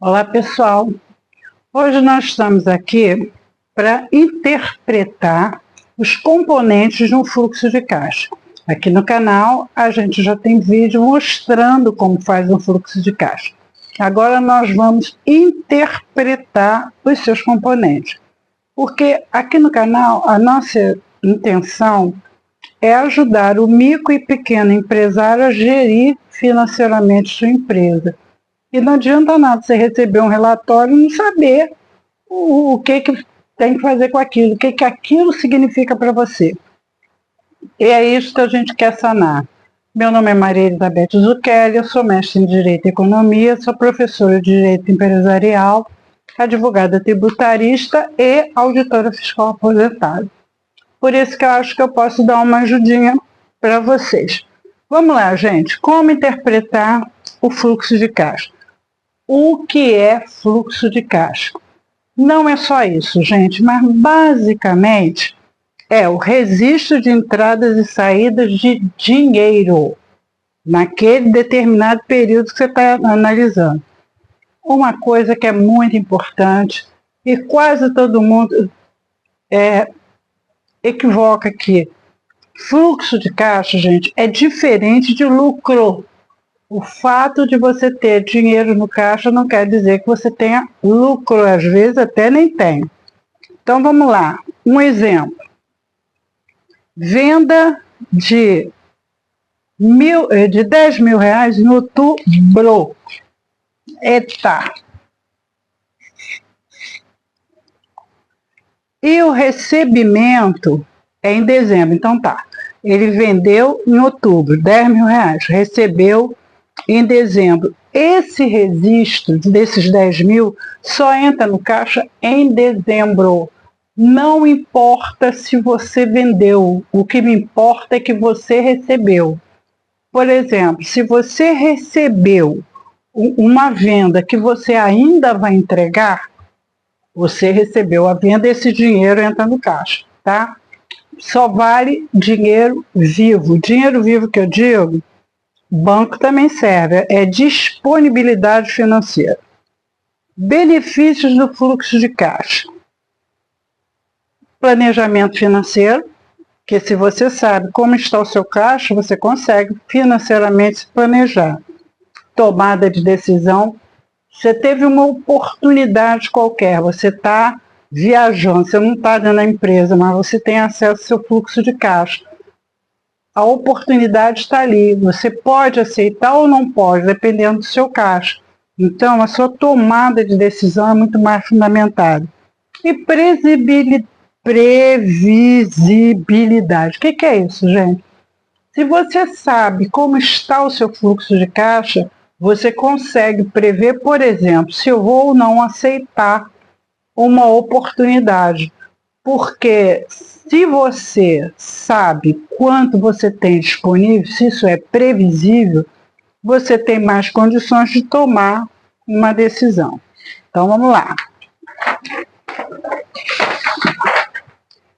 Olá, pessoal. Hoje nós estamos aqui para interpretar os componentes de um fluxo de caixa. Aqui no canal a gente já tem vídeo mostrando como faz um fluxo de caixa. Agora nós vamos interpretar os seus componentes. Porque aqui no canal a nossa intenção é ajudar o micro e pequeno empresário a gerir financeiramente sua empresa. E não adianta nada você receber um relatório e não saber o que tem que fazer com aquilo, o que aquilo significa para você. E é isso que a gente quer sanar. Meu nome é Maria Elizabeth Zucchelli, eu sou mestre em Direito e Economia, sou professora de Direito Empresarial, advogada tributarista e auditora fiscal aposentada. Por isso que eu acho que eu posso dar uma ajudinha para vocês. Vamos lá, gente. Como interpretar o fluxo de caixa? O que é fluxo de caixa? Não é só isso, gente, mas basicamente é o registro de entradas e saídas de dinheiro naquele determinado período que você está analisando. Uma coisa que é muito importante e quase todo mundo equivoca aqui. Fluxo de caixa, gente, é diferente de lucro. O fato de você ter dinheiro no caixa não quer dizer que você tenha lucro, às vezes até nem tem. Então vamos lá, um exemplo. Venda de 10 mil reais em outubro. Eita! E o recebimento é em dezembro, então tá. Ele vendeu em outubro, 10 mil reais, recebeu em dezembro. Esse registro desses 10 mil só entra no caixa em dezembro. Não importa se você vendeu, o que me importa é que você recebeu. Por exemplo, se você recebeu uma venda que você ainda vai entregar, você recebeu a venda, esse dinheiro entra no caixa, tá? Só vale dinheiro vivo. Dinheiro vivo que eu digo, banco também serve, é disponibilidade financeira. Benefícios do fluxo de caixa. Planejamento financeiro, que se você sabe como está o seu caixa, você consegue financeiramente se planejar. Tomada de decisão. Você teve uma oportunidade qualquer, você está viajando, você não está dentro da empresa, mas você tem acesso ao seu fluxo de caixa. A oportunidade está ali, você pode aceitar ou não pode, dependendo do seu caixa. Então, a sua tomada de decisão é muito mais fundamentada. E previsibilidade. O que é isso, gente? Se você sabe como está o seu fluxo de caixa, você consegue prever, por exemplo, se eu vou ou não aceitar uma oportunidade. Porque se você sabe quanto você tem disponível, se isso é previsível, você tem mais condições de tomar uma decisão. Então vamos lá.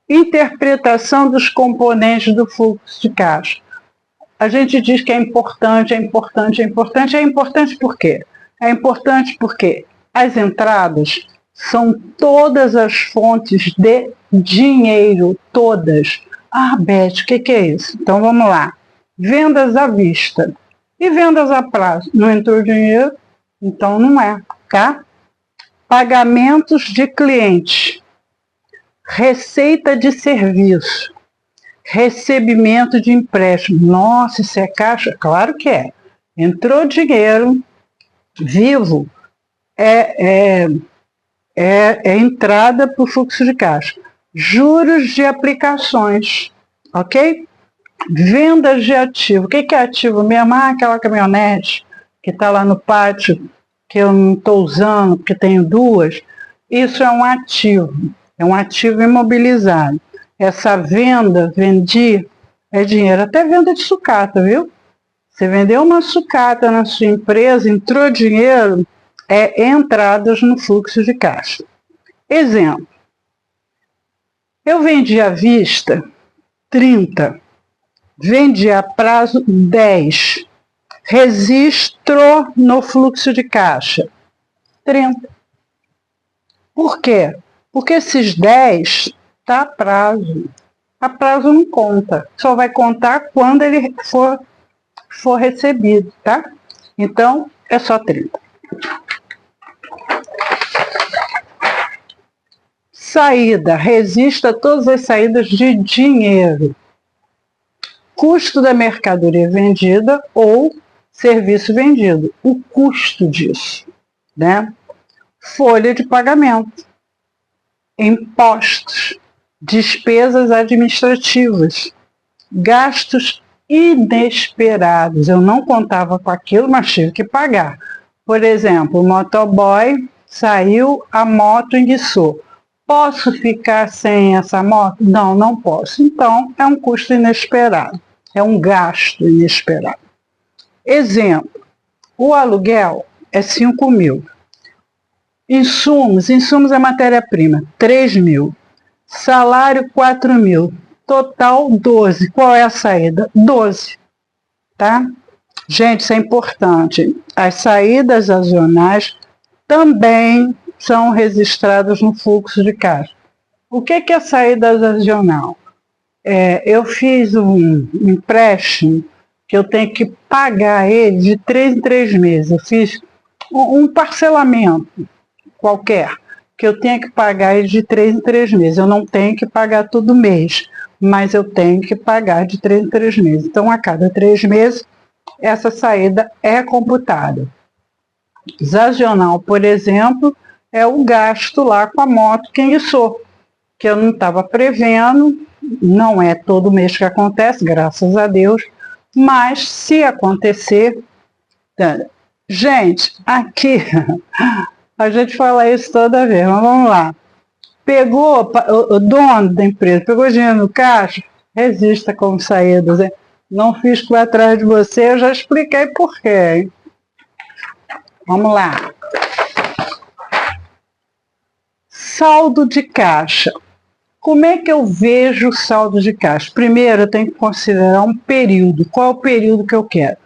Interpretação dos componentes do fluxo de caixa. A gente diz que é importante, é importante, é importante. É importante por quê? É importante porque as entradas são todas as fontes de dinheiro, todas. Ah, Beth, o que é isso? Então vamos lá. Vendas à vista. E vendas a prazo? Não entrou dinheiro? Então não é, tá? Pagamentos de clientes. Receita de serviço. Recebimento de empréstimo. Nossa, isso é caixa? Claro que é. Entrou dinheiro vivo, é entrada para o fluxo de caixa. Juros de aplicações, ok? Vendas de ativo. O que é ativo mesmo? Ah, aquela caminhonete que está lá no pátio, que eu não estou usando, porque tenho duas. Isso é um ativo imobilizado. Essa venda, vendi, é dinheiro. Até venda de sucata, viu? Você vendeu uma sucata na sua empresa, entrou dinheiro, é entradas no fluxo de caixa. Exemplo. Eu vendi à vista 30, vendi a prazo 10, registro no fluxo de caixa. 30. Por quê? Porque esses 10 está a prazo. A prazo não conta. Só vai contar quando ele for recebido, tá? Então, é só 30. Saída. Resista a todas as saídas de dinheiro. Custo da mercadoria vendida ou serviço vendido. O custo disso, né? Folha de pagamento. Impostos. Despesas administrativas. Gastos inesperados. Eu não contava com aquilo, mas tive que pagar. Por exemplo, o motoboy saiu, a moto enguiçou. Posso ficar sem essa moto? Não, não posso. Então, é um custo inesperado. É um gasto inesperado. Exemplo, o aluguel é 5 mil. Insumos é matéria-prima, 3 mil. Salário, 4 mil. Total, 12. Qual é a saída? 12. Tá? Gente, isso é importante. As saídas sazonais também são registradas no fluxo de caixa. O que é saída sazonal? Eu fiz um empréstimo que eu tenho que pagar ele de 3 em 3 meses. Eu fiz um parcelamento qualquer, que eu tenho que pagar ele de 3 em 3 meses. Eu não tenho que pagar todo mês, mas eu tenho que pagar de 3 em 3 meses. Então, a cada 3 meses, essa saída é computada. Sazonal, por exemplo, é o gasto lá com a moto que enguiçou, que eu não estava prevendo, não é todo mês que acontece, graças a Deus, mas se acontecer... Gente, aqui, a gente fala isso toda vez, mas vamos lá. Pegou, o dono da empresa, pegou dinheiro no caixa, resista como saídas. Não fiz por atrás de você, eu já expliquei por quê. Hein? Vamos lá. Saldo de caixa. Como é que eu vejo o saldo de caixa? Primeiro, eu tenho que considerar um período. Qual é o período que eu quero?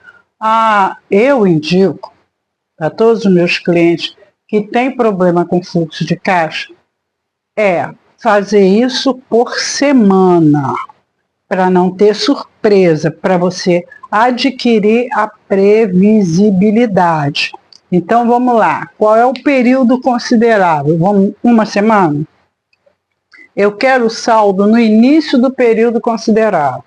Eu indico a todos os meus clientes que têm problema com fluxo de caixa, fazer isso por semana, para não ter surpresa, para você adquirir a previsibilidade. Então, vamos lá. Qual é o período considerável? Uma semana? Eu quero o saldo no início do período considerável.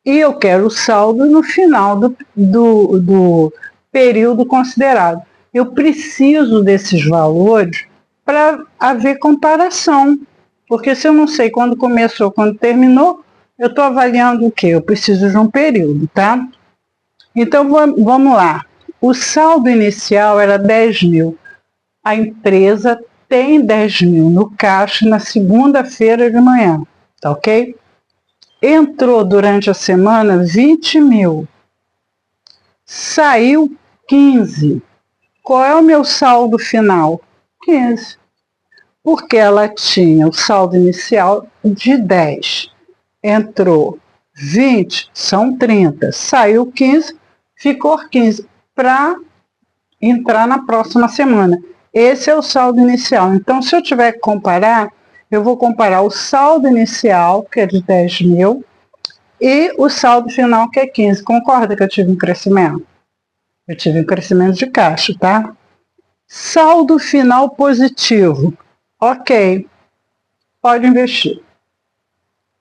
E eu quero o saldo no final do período considerado. Eu preciso desses valores para haver comparação. Porque se eu não sei quando começou, quando terminou, eu estou avaliando o quê? Eu preciso de um período, tá? Então, vamos lá. O saldo inicial era 10 mil. A empresa tem 10 mil no caixa na segunda-feira de manhã, tá ok? Entrou durante a semana 20 mil. Saiu 15. Qual é o meu saldo final? 15. Porque ela tinha o saldo inicial de 10. Entrou 20, são 30. Saiu 15, ficou 15. Para entrar na próxima semana. Esse é o saldo inicial. Então, se eu tiver que comparar, eu vou comparar o saldo inicial, que é de 10 mil, e o saldo final, que é 15. Concorda que eu tive um crescimento? Eu tive um crescimento de caixa, tá? Saldo final positivo. Ok, pode investir.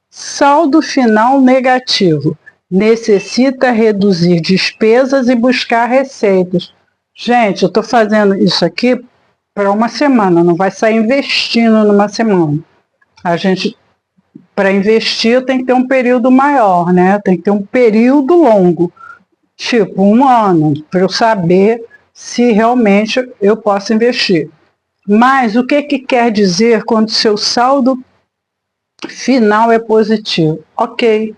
Saldo final negativo. Necessita reduzir despesas e buscar receitas. Gente, eu estou fazendo isso aqui para uma semana, não vai sair investindo numa semana. Para investir, eu tenho que ter um período maior, né? Tem que ter um período longo, tipo 1 ano, para eu saber se realmente eu posso investir. Mas o que quer dizer quando seu saldo final é positivo? Ok,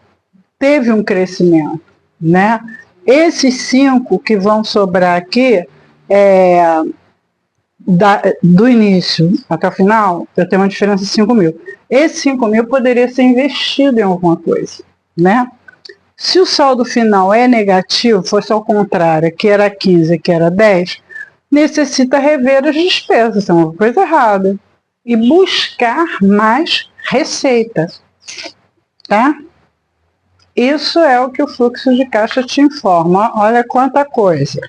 teve um crescimento, né? Esses 5 que vão sobrar aqui, do início até o final, eu tenho uma diferença de 5 mil. Esses 5 mil poderia ser investido em alguma coisa, né? Se o saldo final é negativo, fosse ao contrário, que era 15, que era 10, necessita rever as despesas, é uma coisa errada, e buscar mais receitas, tá? Isso é o que o fluxo de caixa te informa. Olha quanta coisa.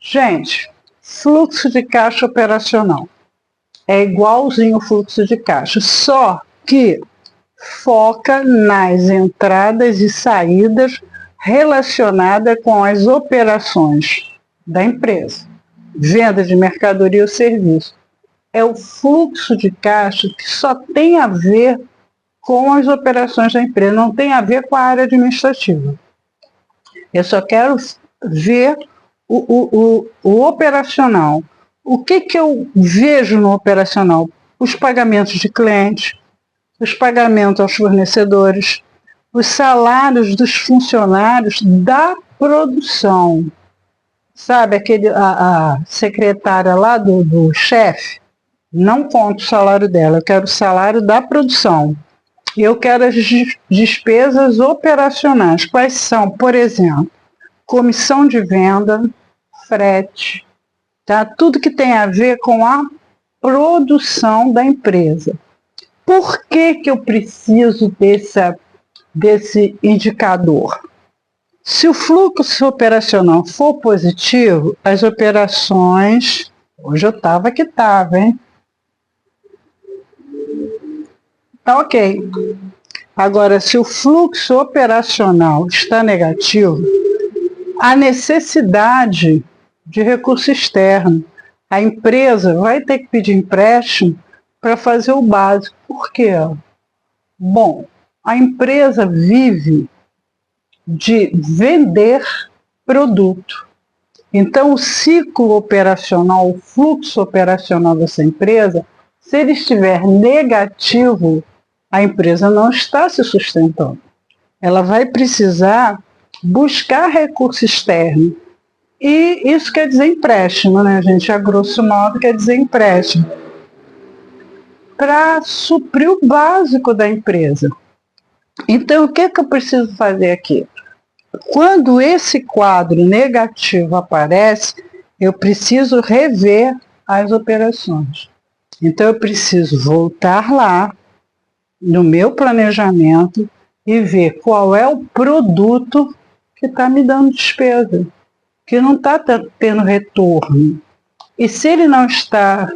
Gente, fluxo de caixa operacional é igualzinho ao fluxo de caixa, só que foca nas entradas e saídas relacionadas com as operações da empresa. Venda de mercadoria ou serviço. É o fluxo de caixa que só tem a ver com as operações da empresa, não tem a ver com a área administrativa. Eu só quero ver o operacional. O que eu vejo no operacional? Os pagamentos de clientes, os pagamentos aos fornecedores, os salários dos funcionários da produção. Sabe, a secretária lá do chefe, não conto o salário dela, eu quero o salário da produção. E eu quero as despesas operacionais. Quais são? Por exemplo, comissão de venda, frete, tá? Tudo que tem a ver com a produção da empresa. Por que eu preciso desse indicador? Se o fluxo operacional for positivo, as operações... Hoje eu estava que estava, hein? Tá ok. Agora, se o fluxo operacional está negativo, a necessidade de recurso externo, a empresa vai ter que pedir empréstimo para fazer o básico. Por quê? Bom, a empresa vive de vender produto. Então, o ciclo operacional, o fluxo operacional dessa empresa, se ele estiver negativo, a empresa não está se sustentando. Ela vai precisar buscar recurso externo. E isso quer dizer empréstimo, né, gente? A grosso modo quer dizer empréstimo. Para suprir o básico da empresa. Então, o que eu preciso fazer aqui? Quando esse quadro negativo aparece, eu preciso rever as operações. Então, eu preciso voltar lá no meu planejamento e ver qual é o produto que está me dando despesa, que não está tendo retorno. E se ele não está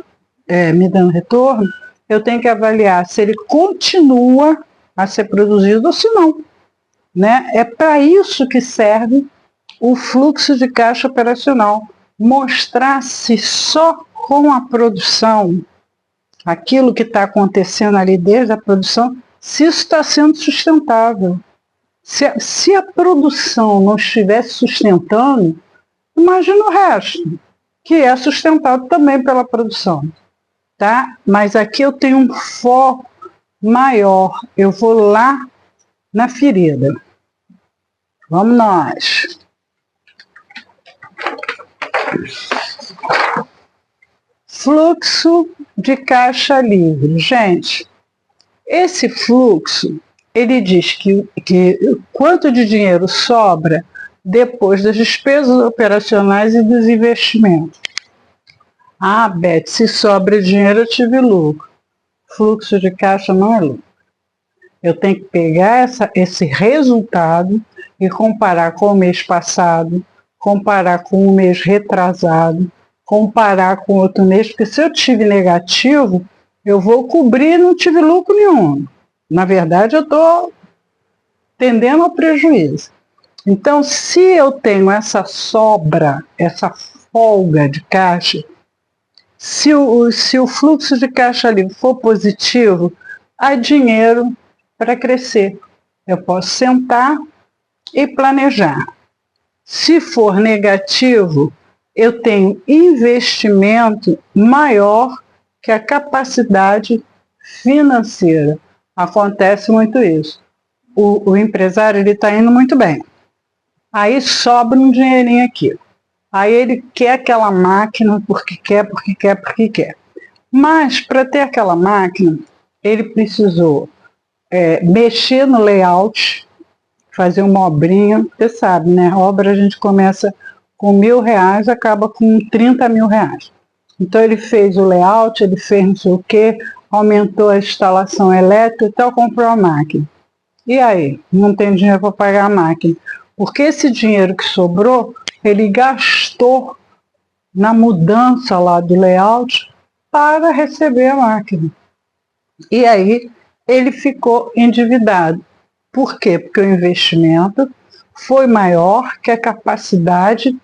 me dando retorno, eu tenho que avaliar se ele continua a ser produzido ou se não. Né? É para isso que serve o fluxo de caixa operacional. Mostrar se só com a produção, aquilo que está acontecendo ali desde a produção, se isso está sendo sustentável. Se a produção não estivesse sustentando, imagina o resto, que é sustentado também pela produção. Tá? Mas aqui eu tenho um foco maior, eu vou lá na ferida. Vamos nós. Fluxo de caixa livre. Gente, esse fluxo, ele diz que quanto de dinheiro sobra depois das despesas operacionais e dos investimentos. Ah, Beth, se sobra dinheiro eu tive lucro. Fluxo de caixa não é lucro. Eu tenho que pegar esse resultado e comparar com o mês passado, comparar com o mês retrasado, comparar com outro mês, porque se eu tive negativo, eu vou cobrir e não tive lucro nenhum. Na verdade, eu estou tendendo ao prejuízo. Então, se eu tenho essa sobra, essa folga de caixa, se o fluxo de caixa livre for positivo, há dinheiro para crescer. Eu posso sentar e planejar. Se for negativo, eu tenho investimento maior que a capacidade financeira. Acontece muito isso. O empresário está indo muito bem. Aí sobra um dinheirinho aqui. Aí ele quer aquela máquina porque quer. Mas para ter aquela máquina, ele precisou mexer no layout, fazer uma obrinha, você sabe, né? A obra a gente começa com R$1.000, acaba com R$30.000. Então ele fez o layout, ele fez não sei o quê, aumentou a instalação elétrica e tal, comprou a máquina. E aí? Não tem dinheiro para pagar a máquina. Porque esse dinheiro que sobrou, ele gastou na mudança lá do layout para receber a máquina. E aí ele ficou endividado. Por quê? Porque o investimento foi maior que a capacidade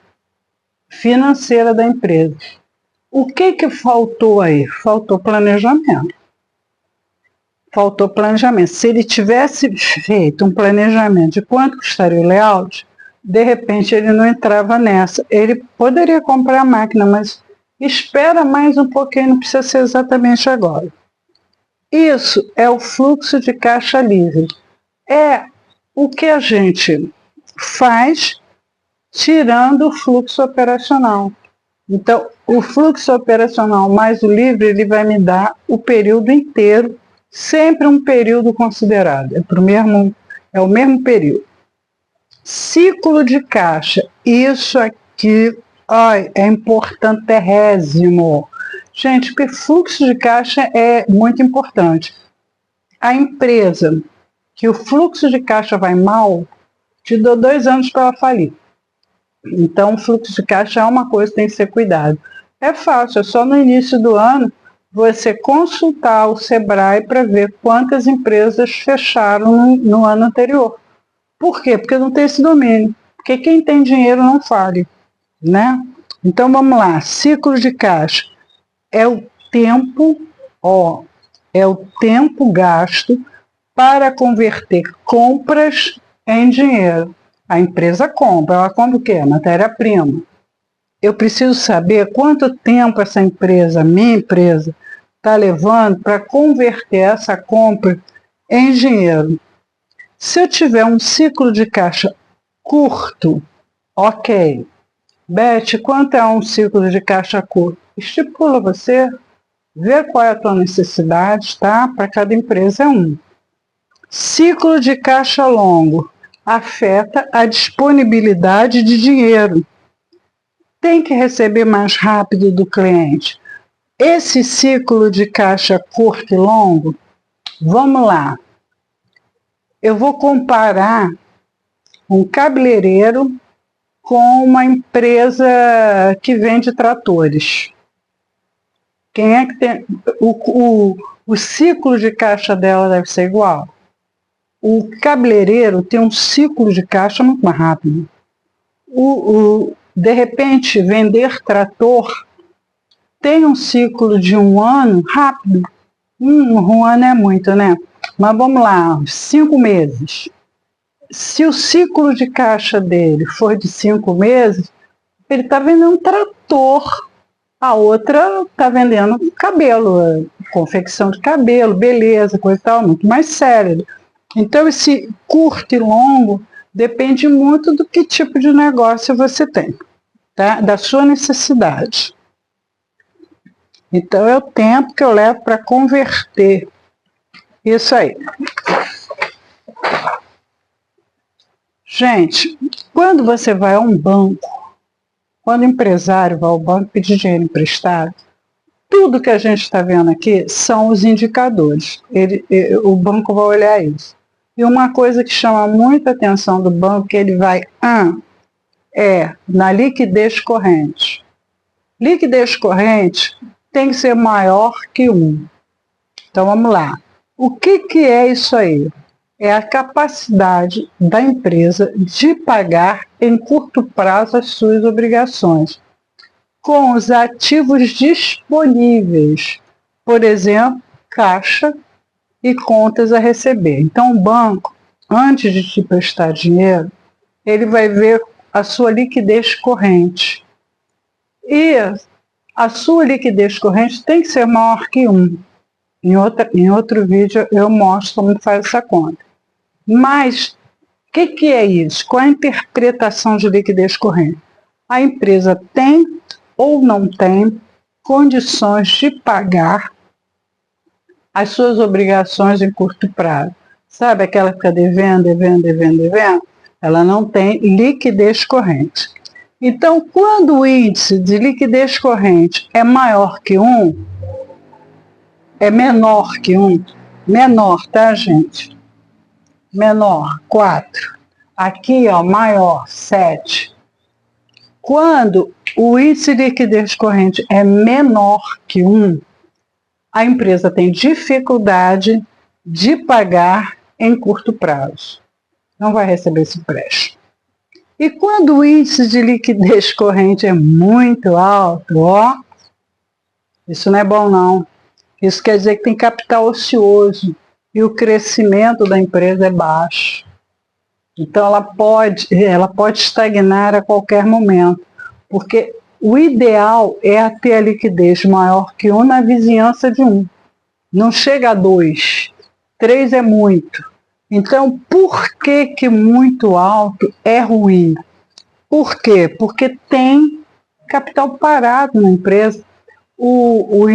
financeira da empresa. O que faltou aí? Faltou planejamento. Faltou planejamento. Se ele tivesse feito um planejamento de quanto custaria o layout, de repente ele não entrava nessa. Ele poderia comprar a máquina, mas espera mais um pouquinho, não precisa ser exatamente agora. Isso é o fluxo de caixa livre. É o que a gente faz tirando o fluxo operacional. Então, o fluxo operacional mais o livre, ele vai me dar o período inteiro, sempre um período considerado. É o mesmo período. Ciclo de caixa, isso aqui é importantérrimo. Gente, porque fluxo de caixa é muito importante. A empresa que o fluxo de caixa vai mal, te dou 2 anos para ela falir. Então, o fluxo de caixa é uma coisa que tem que ser cuidado. É fácil, é só no início do ano você consultar o Sebrae para ver quantas empresas fecharam no ano anterior. Por quê? Porque não tem esse domínio. Porque quem tem dinheiro não fale, né? Então, vamos lá. Ciclo de caixa é o tempo, é o tempo gasto para converter compras em dinheiro. A empresa compra, ela compra o quê? Matéria-prima. Eu preciso saber quanto tempo essa empresa, minha empresa, está levando para converter essa compra em dinheiro. Se eu tiver um ciclo de caixa curto, ok. Beth, quanto é um ciclo de caixa curto? Estipula você, vê qual é a tua necessidade, tá? Para cada empresa é um. Ciclo de caixa longo afeta a disponibilidade de dinheiro. Tem que receber mais rápido do cliente. Esse ciclo de caixa curto e longo, vamos lá. Eu vou comparar um cabeleireiro com uma empresa que vende tratores. Quem é que tem... O ciclo de caixa dela deve ser igual. O cabeleireiro tem um ciclo de caixa muito mais rápido. De repente, vender trator tem um ciclo de 1 ano rápido. 1 ano é muito, né? Mas vamos lá, 5 meses. Se o ciclo de caixa dele for de 5 meses, ele está vendendo um trator. A outra está vendendo cabelo, confecção de cabelo, beleza, coisa e tal, muito mais sério. Então, esse curto e longo depende muito do que tipo de negócio você tem, tá? Da sua necessidade. Então, é o tempo que eu levo para converter isso aí. Gente, quando você vai a um banco, quando o empresário vai ao banco pedir dinheiro emprestado, tudo que a gente está vendo aqui são os indicadores. O banco vai olhar isso. E uma coisa que chama muita atenção do banco, que ele vai na liquidez corrente. Liquidez corrente tem que ser maior que 1. Então vamos lá. O que é isso aí? É a capacidade da empresa de pagar em curto prazo as suas obrigações, com os ativos disponíveis, por exemplo, caixa e contas a receber. Então, o banco, antes de te prestar dinheiro, ele vai ver a sua liquidez corrente. E a sua liquidez corrente tem que ser maior que 1. Em outro vídeo eu mostro como faz essa conta. Mas, o que é isso? Qual é a interpretação de liquidez corrente? A empresa tem ou não tem condições de pagar as suas obrigações em curto prazo. Sabe aquela que fica devendo, devendo, devendo, devendo? Ela não tem liquidez corrente. Então, quando o índice de liquidez corrente é maior que 1, é menor que 1, menor, tá, gente? Menor, 4. Aqui, ó, maior, 7. Quando o índice de liquidez corrente é menor que 1, a empresa tem dificuldade de pagar em curto prazo. Não vai receber esse empréstimo. E quando o índice de liquidez corrente é muito alto, ó, isso não é bom não. Isso quer dizer que tem capital ocioso e o crescimento da empresa é baixo. Então ela pode estagnar a qualquer momento, porque o ideal é ter a liquidez maior que 1 na vizinhança de 1. Não chega a 2. 3 é muito. Então, por que muito alto é ruim? Por quê? Porque tem capital parado na empresa. O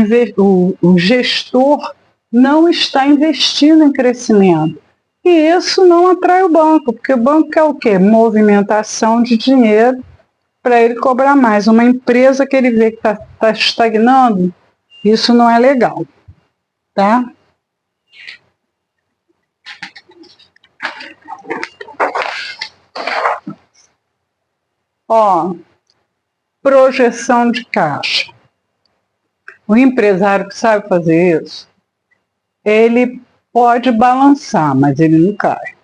gestor não está investindo em crescimento. E isso não atrai o banco, porque o banco quer o quê? Movimentação de dinheiro para ele cobrar mais. Uma empresa que ele vê que está estagnando, isso não é legal, tá? Ó, projeção de caixa. O empresário que sabe fazer isso, ele pode balançar, mas ele não cai.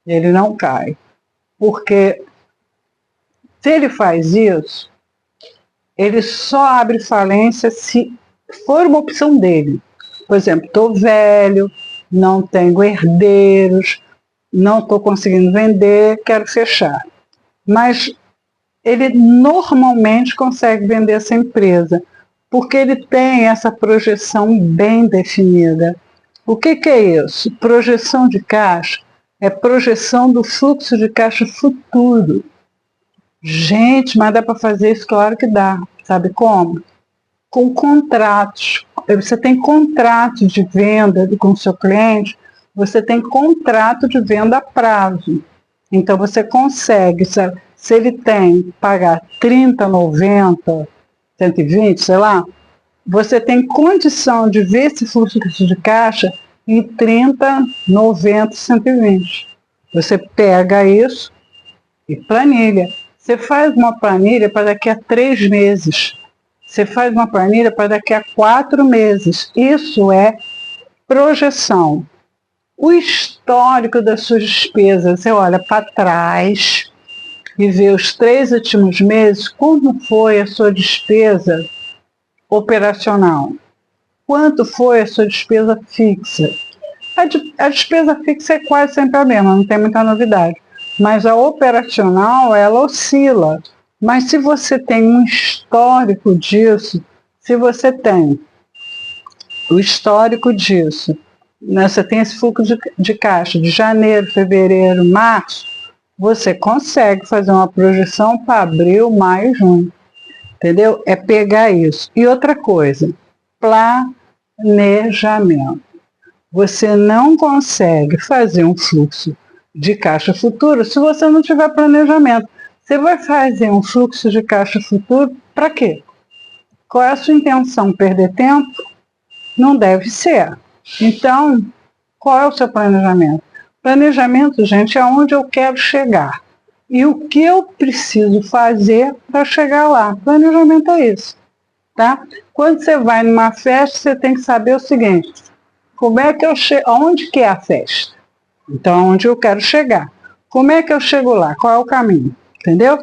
Ele não cai. Porque se ele faz isso, ele só abre falência se for uma opção dele. Por exemplo, estou velho, não tenho herdeiros, não estou conseguindo vender, quero fechar. Mas ele normalmente consegue vender essa empresa, porque ele tem essa projeção bem definida. O que é isso? Projeção de caixa é projeção do fluxo de caixa futuro. Gente, mas dá para fazer isso? Claro que dá. Sabe como? Com contratos. Você tem contrato de venda com o seu cliente, você tem contrato de venda a prazo. Então você consegue, se ele tem que pagar 30, 90, 120, sei lá, você tem condição de ver esse fluxo de caixa em 30, 90, 120. Você pega isso e planilha. Você faz uma planilha para daqui a 3 meses. Você faz uma planilha para daqui a 4 meses. Isso é projeção. O histórico das suas despesas, você olha para trás e vê os 3 últimos meses, como foi a sua despesa operacional? Quanto foi a sua despesa fixa? A despesa fixa é quase sempre a mesma, não tem muita novidade. Mas a operacional, ela oscila. Mas se você tem um histórico disso, se você tem o histórico disso, né, você tem esse fluxo de caixa de janeiro, fevereiro, março, você consegue fazer uma projeção para abril, maio, junho. Entendeu? É pegar isso. E outra coisa, planejamento. Você não consegue fazer um fluxo de caixa futuro se você não tiver planejamento. Você vai fazer um fluxo de caixa futuro para quê? Qual é a sua intenção? Perder tempo? Não deve ser. Então, qual é o seu planejamento? Planejamento, gente, é onde eu quero chegar. E o que eu preciso fazer para chegar lá? Planejamento é isso, tá? Quando você vai numa festa, você tem que saber o seguinte: como é que eu chego? Onde que é a festa? Então, onde eu quero chegar? Como é que eu chego lá? Qual é o caminho? Entendeu?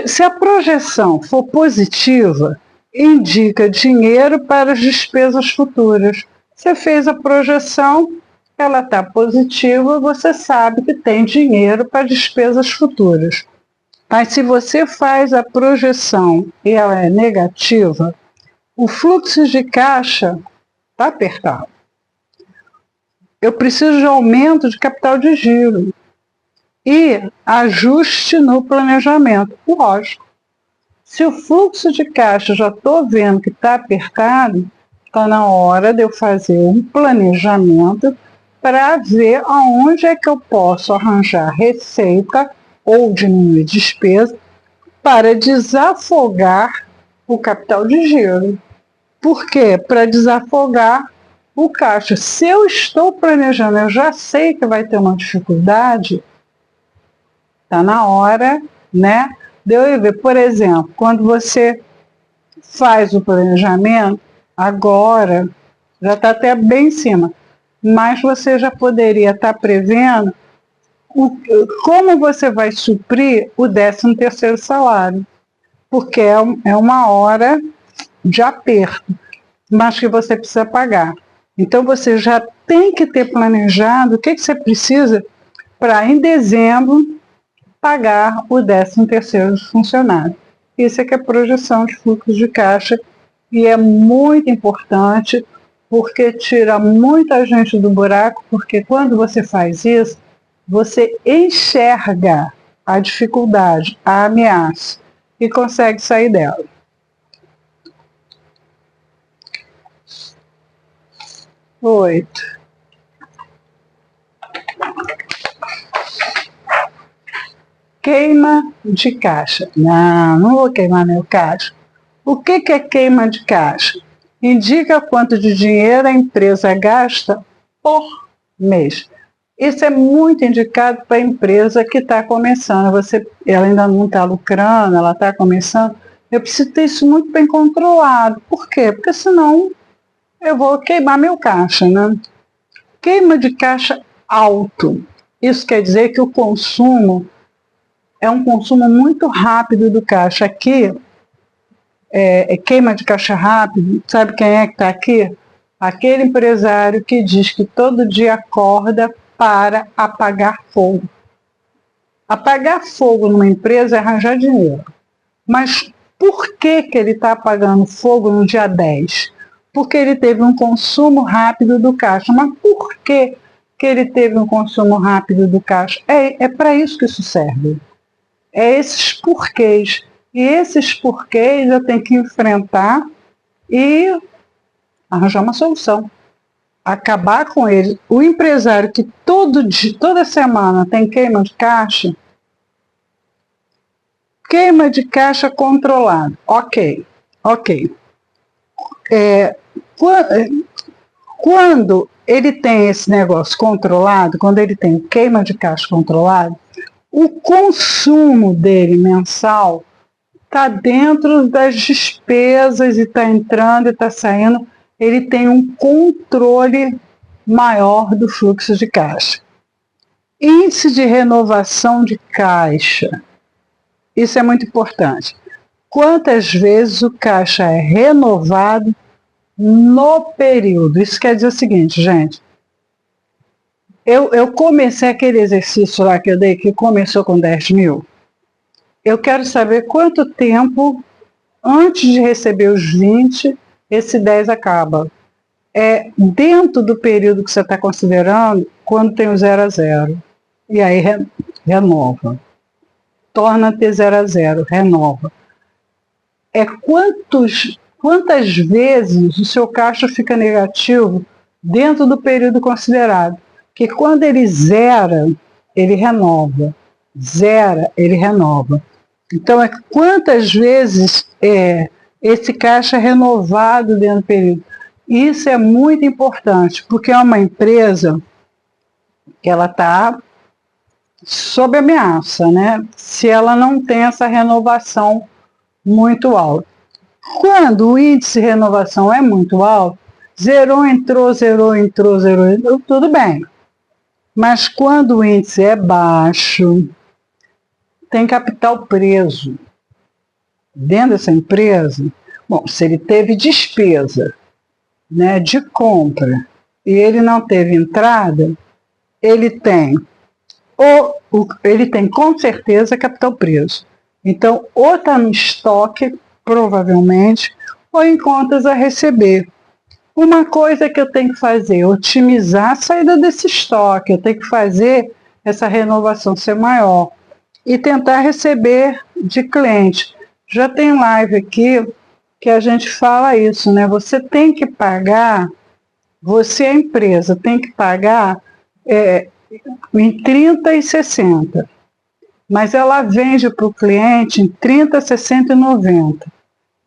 Se a projeção for positiva, indica dinheiro para as despesas futuras. Você fez a projeção, ela está positiva, você sabe que tem dinheiro para despesas futuras. Mas se você faz a projeção e ela é negativa, o fluxo de caixa está apertado. Eu preciso de aumento de capital de giro e ajuste no planejamento. Lógico, se o fluxo de caixa já estou vendo que está apertado, está na hora de eu fazer um planejamento para ver aonde é que eu posso arranjar receita ou diminuir despesa para desafogar o capital de giro. Por quê? Para desafogar o caixa. Se eu estou planejando, eu já sei que vai ter uma dificuldade, está na hora, né, de eu ver. Por exemplo, quando você faz o planejamento, agora já está até bem em cima, mas você já poderia estar prevendo como você vai suprir o 13º salário, porque é uma hora de aperto, mas que você precisa pagar. Então você já tem que ter planejado o que você precisa para em dezembro pagar o 13º dos funcionários. Isso é que é projeção de fluxo de caixa e é muito importante porque tira muita gente do buraco, porque quando você faz isso, você enxerga a dificuldade, a ameaça e consegue sair dela. Oito. Queima de caixa. Não vou queimar meu caixa. O que é queima de caixa? Indica quanto de dinheiro a empresa gasta por mês. Isso é muito indicado para a empresa que está começando. Ela ainda não está lucrando, ela está começando. Eu preciso ter isso muito bem controlado. Por quê? Porque senão eu vou queimar meu caixa, né? Queima de caixa alto. Isso quer dizer que o consumo é um consumo muito rápido do caixa. Aqui, queima de caixa rápido, sabe quem é que está aqui? Aquele empresário que diz que todo dia acorda para apagar fogo. Apagar fogo numa empresa é arranjar dinheiro. Mas por que ele está apagando fogo no dia 10? Porque ele teve um consumo rápido do caixa. Mas por que ele teve um consumo rápido do caixa? É para isso que isso serve. É esses porquês. E esses porquês eu tenho que enfrentar e arranjar uma solução. Acabar com eles. O empresário que toda semana tem queima de caixa, queima de caixa controlado. Ok. Quando ele tem esse negócio controlado, quando ele tem queima de caixa controlado, o consumo dele mensal está dentro das despesas e está entrando e está saindo. Ele tem um controle maior do fluxo de caixa. Índice de renovação de caixa. Isso é muito importante. Quantas vezes o caixa é renovado no período? Isso quer dizer o seguinte, gente. Eu comecei aquele exercício lá que eu dei, que começou com 10 mil. Eu quero saber quanto tempo, antes de receber os 20, esse 10 acaba. É dentro do período que você está considerando, quando tem o 0 a 0. E aí renova. Torna a ter 0 a 0, renova. É quantas vezes o seu caixa fica negativo dentro do período considerado. Que quando ele zera, ele renova. Zera, ele renova. Então, quantas vezes esse caixa é renovado dentro do período. Isso é muito importante, porque é uma empresa que ela está sob ameaça, né? Se ela não tem essa renovação muito alta. Quando o índice de renovação é muito alto, zerou, entrou, tudo bem. Mas quando o índice é baixo, tem capital preso dentro dessa empresa. Bom, se ele teve despesa, né, de compra e ele não teve entrada, ele tem com certeza capital preso. Então, ou está no estoque, provavelmente, ou em contas a receber. Uma coisa que eu tenho que fazer é otimizar a saída desse estoque, eu tenho que fazer essa renovação ser maior e tentar receber de cliente. Já tem live aqui que a gente fala isso, né? Você tem que pagar, você, a empresa, tem que pagar em 30 e 60. Mas ela vende para o cliente em 30, 60 e 90.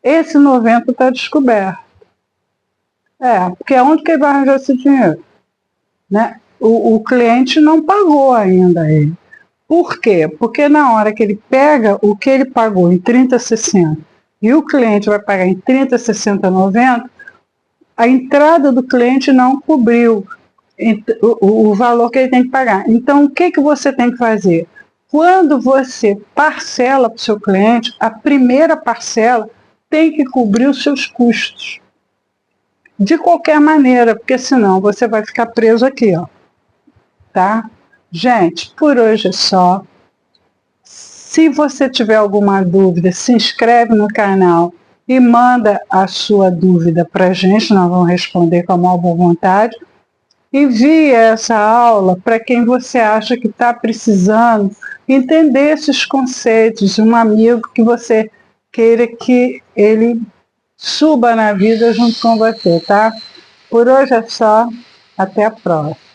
Esse 90 está descoberto. Porque aonde que ele vai arranjar esse dinheiro? Né? O cliente não pagou ainda ele. Por quê? Porque na hora que ele pega o que ele pagou em 30, 60 e o cliente vai pagar em 30, 60, 90, a entrada do cliente não cobriu o valor que ele tem que pagar. Então, o que você tem que fazer? Quando você parcela para o seu cliente, a primeira parcela tem que cobrir os seus custos. De qualquer maneira, porque senão você vai ficar preso aqui, ó. Tá? Gente, por hoje é só. Se você tiver alguma dúvida, se inscreve no canal e manda a sua dúvida para a gente, nós vamos responder com a maior boa vontade. Envie essa aula para quem você acha que está precisando entender esses conceitos, um amigo que você queira que ele suba na vida junto com você, tá? Por hoje é só, até a próxima.